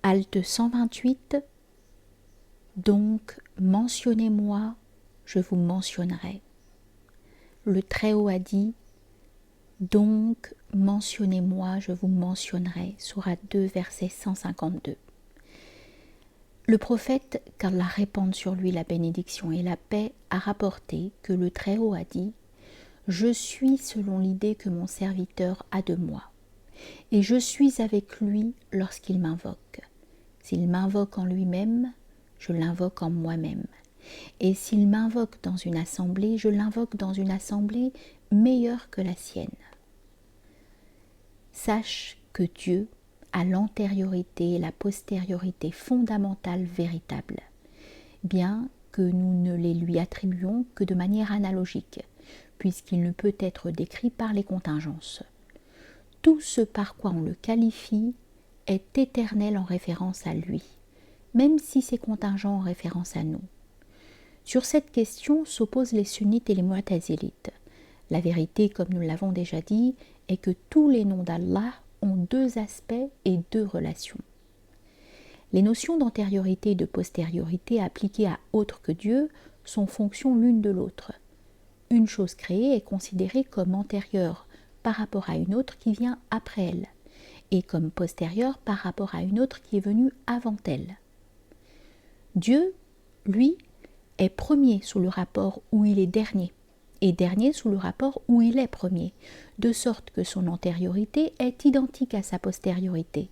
Halte 128. Donc, mentionnez-moi, je vous mentionnerai. Le Très-Haut a dit, donc, mentionnez-moi, je vous mentionnerai. Sourate 2, verset 152. Le prophète, qu'Allah répande sur lui la bénédiction et la paix, a rapporté que le Très-Haut a dit « Je suis selon l'idée que mon serviteur a de moi, et je suis avec lui lorsqu'il m'invoque. S'il m'invoque en lui-même, je l'invoque en moi-même. Et s'il m'invoque dans une assemblée, je l'invoque dans une assemblée meilleure que la sienne. » Sache que Dieu a l'antériorité et la postériorité fondamentale véritable, bien que nous ne les lui attribuons que de manière analogique, puisqu'il ne peut être décrit par les contingences. Tout ce par quoi on le qualifie est éternel en référence à lui, même si c'est contingent en référence à nous. Sur cette question s'opposent les sunnites et les mu'tazilites. La vérité, comme nous l'avons déjà dit, est que tous les noms d'Allah ont deux aspects et deux relations. Les notions d'antériorité et de postériorité appliquées à autre que Dieu sont fonctions l'une de l'autre. Une chose créée est considérée comme antérieure par rapport à une autre qui vient après elle, et comme postérieure par rapport à une autre qui est venue avant elle. Dieu, lui, est premier sous le rapport où il est dernier, et dernier sous le rapport où il est premier, de sorte que son antériorité est identique à sa postériorité,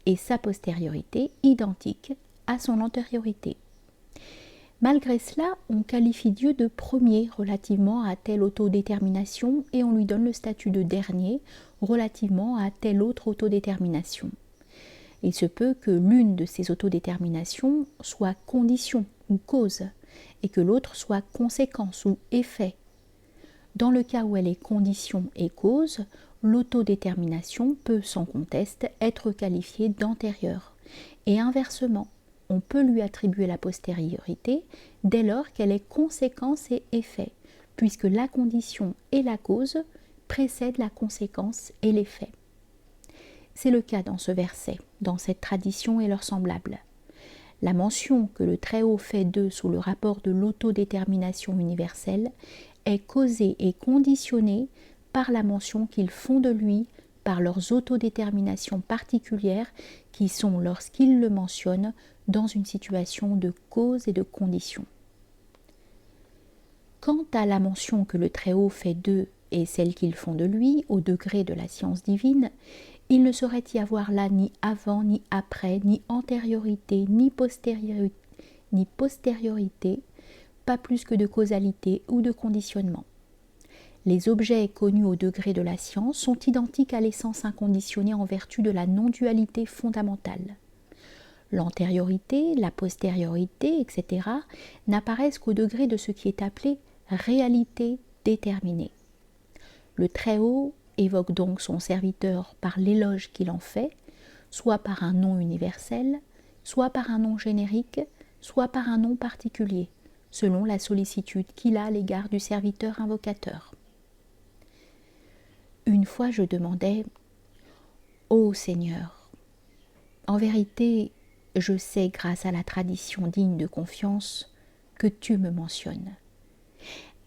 et sa postériorité identique à son antériorité. Malgré cela, on qualifie Dieu de premier relativement à telle autodétermination et on lui donne le statut de dernier relativement à telle autre autodétermination. Il se peut que l'une de ces autodéterminations soit condition ou cause, et que l'autre soit conséquence ou effet. Dans le cas où elle est condition et cause, l'autodétermination peut sans conteste être qualifiée d'antérieure. Et inversement, on peut lui attribuer la postériorité dès lors qu'elle est conséquence et effet, puisque la condition et la cause précèdent la conséquence et l'effet. C'est le cas dans ce verset, dans cette tradition et leurs semblables. La mention que le Très-Haut fait d'eux sous le rapport de l'autodétermination universelle est causée et conditionnée par la mention qu'ils font de lui par leurs autodéterminations particulières qui sont, lorsqu'ils le mentionnent, dans une situation de cause et de condition. Quant à la mention que le Très-Haut fait d'eux et celle qu'ils font de lui au degré de la science divine, il ne saurait y avoir là ni avant, ni après, ni antériorité, ni postériorité, pas plus que de causalité ou de conditionnement. Les objets connus au degré de la science sont identiques à l'essence inconditionnée en vertu de la non-dualité fondamentale. L'antériorité, la postériorité, etc. n'apparaissent qu'au degré de ce qui est appelé réalité déterminée. Le Très-Haut évoque donc son serviteur par l'éloge qu'il en fait, soit par un nom universel, soit par un nom générique, soit par un nom particulier, selon la sollicitude qu'il a à l'égard du serviteur invocateur. Une fois je demandais « Ô Seigneur, en vérité, je sais grâce à la tradition digne de confiance que tu me mentionnes.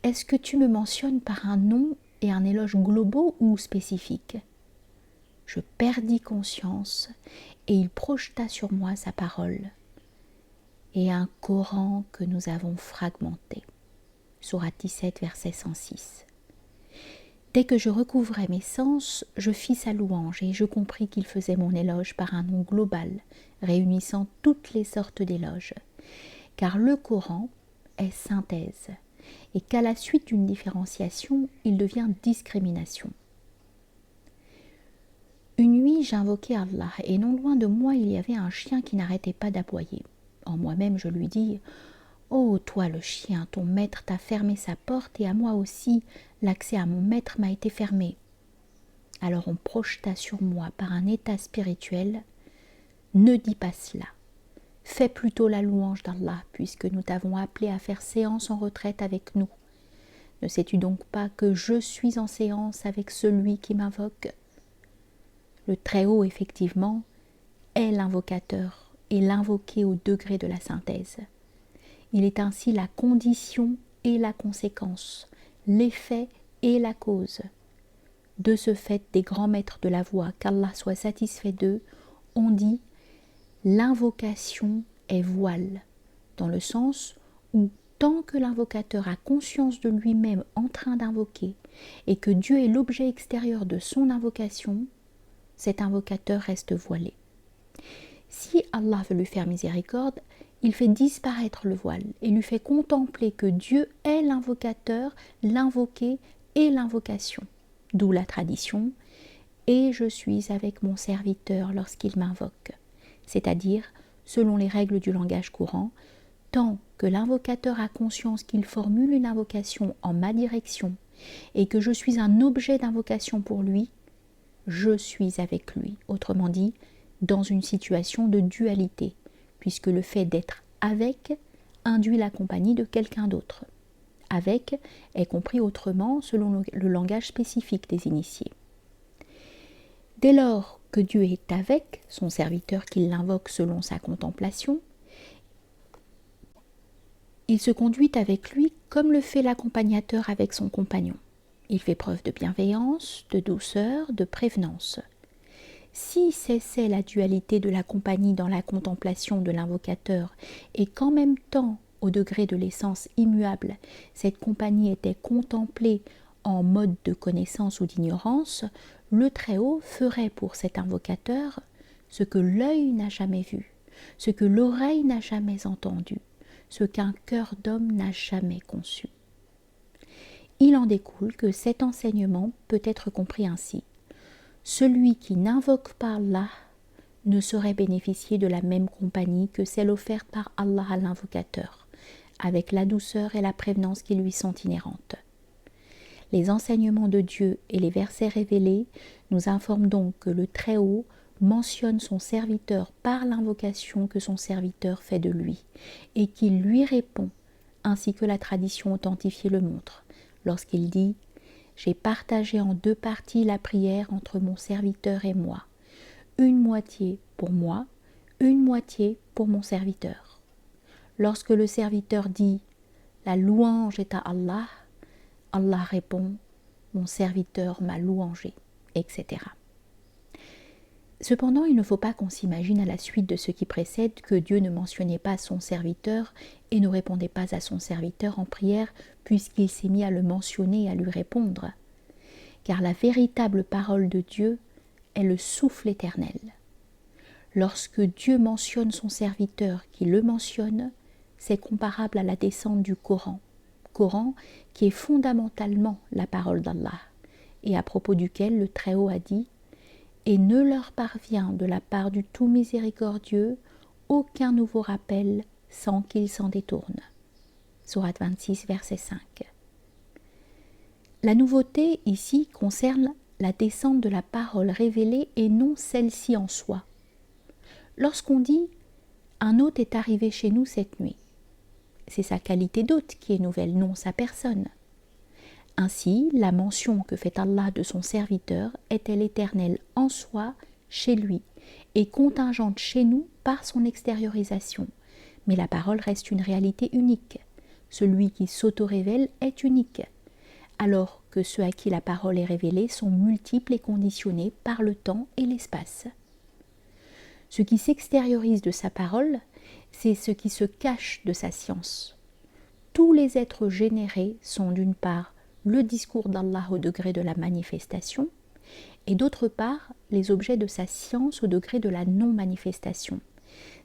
Est-ce que tu me mentionnes par un nom et un éloge globaux ou spécifiques ?» Je perdis conscience et il projeta sur moi sa parole et un Coran que nous avons fragmenté. Sourate 17, verset 106. Dès que je recouvrai mes sens, je fis sa louange et je compris qu'il faisait mon éloge par un nom global, réunissant toutes les sortes d'éloges. Car le Coran est synthèse, et qu'à la suite d'une différenciation, il devient discrimination. Une nuit, j'invoquai Allah, et non loin de moi, il y avait un chien qui n'arrêtait pas d'aboyer. En moi-même, je lui dis « Oh, toi le chien, ton maître t'a fermé sa porte, et à moi aussi, l'accès à mon maître m'a été fermé. » Alors on projeta sur moi par un état spirituel « Ne dis pas cela. Fais plutôt la louange d'Allah, puisque nous t'avons appelé à faire séance en retraite avec nous. Ne sais-tu donc pas que je suis en séance avec celui qui m'invoque ?» Le Très-Haut, effectivement, est l'invocateur et l'invoquer au degré de la synthèse. Il est ainsi la condition et la conséquence, l'effet et la cause. De ce fait, des grands maîtres de la voie, qu'Allah soit satisfait d'eux, ont dit « l'invocation est voile », dans le sens où tant que l'invocateur a conscience de lui-même en train d'invoquer et que Dieu est l'objet extérieur de son invocation, cet invocateur reste voilé. Si Allah veut lui faire miséricorde, il fait disparaître le voile et lui fait contempler que Dieu est l'invocateur, l'invoqué et l'invocation. D'où la tradition « Et je suis avec mon serviteur lorsqu'il m'invoque », c'est-à-dire, selon les règles du langage courant, tant que l'invocateur a conscience qu'il formule une invocation en ma direction et que je suis un objet d'invocation pour lui, je suis avec lui. Autrement dit, dans une situation de dualité, puisque le fait d'être avec induit la compagnie de quelqu'un d'autre. Avec est compris autrement selon le langage spécifique des initiés. Dès lors que Dieu est avec son serviteur qui l'invoque selon sa contemplation, il se conduit avec lui comme le fait l'accompagnateur avec son compagnon. Il fait preuve de bienveillance, de douceur, de prévenance. Si cessait la dualité de la compagnie dans la contemplation de l'invocateur et qu'en même temps, au degré de l'essence immuable, cette compagnie était contemplée en mode de connaissance ou d'ignorance, le Très-Haut ferait pour cet invocateur ce que l'œil n'a jamais vu, ce que l'oreille n'a jamais entendu, ce qu'un cœur d'homme n'a jamais conçu. Il en découle que cet enseignement peut être compris ainsi. Celui qui n'invoque pas Allah ne saurait bénéficier de la même compagnie que celle offerte par Allah à l'invocateur, avec la douceur et la prévenance qui lui sont inhérentes. Les enseignements de Dieu et les versets révélés nous informent donc que le Très-Haut mentionne son serviteur par l'invocation que son serviteur fait de lui, et qu'il lui répond, ainsi que la tradition authentifiée le montre, lorsqu'il dit « J'ai partagé en deux parties la prière entre mon serviteur et moi, une moitié pour moi, une moitié pour mon serviteur. » Lorsque le serviteur dit « La louange est à Allah », Allah répond « Mon serviteur m'a louangé », etc. Cependant, il ne faut pas qu'on s'imagine à la suite de ce qui précède que Dieu ne mentionnait pas son serviteur et ne répondait pas à son serviteur en prière puisqu'il s'est mis à le mentionner et à lui répondre. Car la véritable parole de Dieu est le souffle éternel. Lorsque Dieu mentionne son serviteur qui le mentionne, c'est comparable à la descente du Coran qui est fondamentalement la parole d'Allah et à propos duquel le Très-Haut a dit « Et ne leur parvient de la part du tout miséricordieux aucun nouveau rappel sans qu'ils s'en détournent. » Sourate 26, verset 5. La nouveauté ici concerne la descente de la parole révélée et non celle-ci en soi. Lorsqu'on dit « Un hôte est arrivé chez nous cette nuit », c'est sa qualité d'hôte qui est nouvelle, non sa personne. Ainsi, la mention que fait Allah de son serviteur est-elle éternelle en soi, chez lui, et contingente chez nous par son extériorisation. Mais la parole reste une réalité unique. Celui qui s'auto-révèle est unique, alors que ceux à qui la parole est révélée sont multiples et conditionnés par le temps et l'espace. Ce qui s'extériorise de sa parole, c'est ce qui se cache de sa science. Tous les êtres générés sont d'une part le discours d'Allah au degré de la manifestation et d'autre part les objets de sa science au degré de la non-manifestation,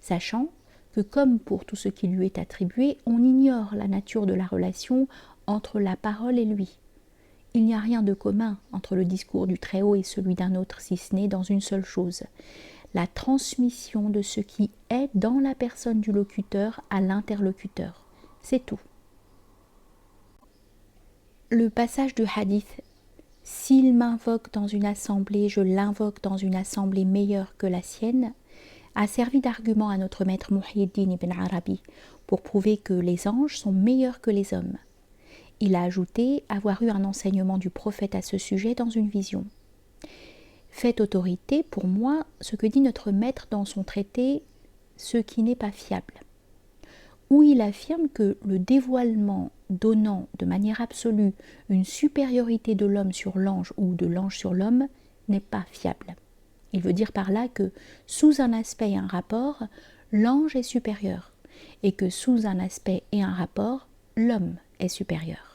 sachant que comme pour tout ce qui lui est attribué, on ignore la nature de la relation entre la parole et lui. Il n'y a rien de commun entre le discours du Très-Haut et celui d'un autre si ce n'est dans une seule chose, la transmission de ce qui est dans la personne du locuteur à l'interlocuteur. C'est tout. Le passage du hadith « S'il m'invoque dans une assemblée, je l'invoque dans une assemblée meilleure que la sienne » a servi d'argument à notre maître Muhyiddin ibn Arabi pour prouver que les anges sont meilleurs que les hommes. Il a ajouté avoir eu un enseignement du prophète à ce sujet dans une vision. Fait autorité pour moi ce que dit notre maître dans son traité ce qui n'est pas fiable, où il affirme que le dévoilement donnant de manière absolue une supériorité de l'homme sur l'ange ou de l'ange sur l'homme n'est pas fiable. Il veut dire par là que sous un aspect et un rapport, l'ange est supérieur, et que sous un aspect et un rapport, l'homme est supérieur.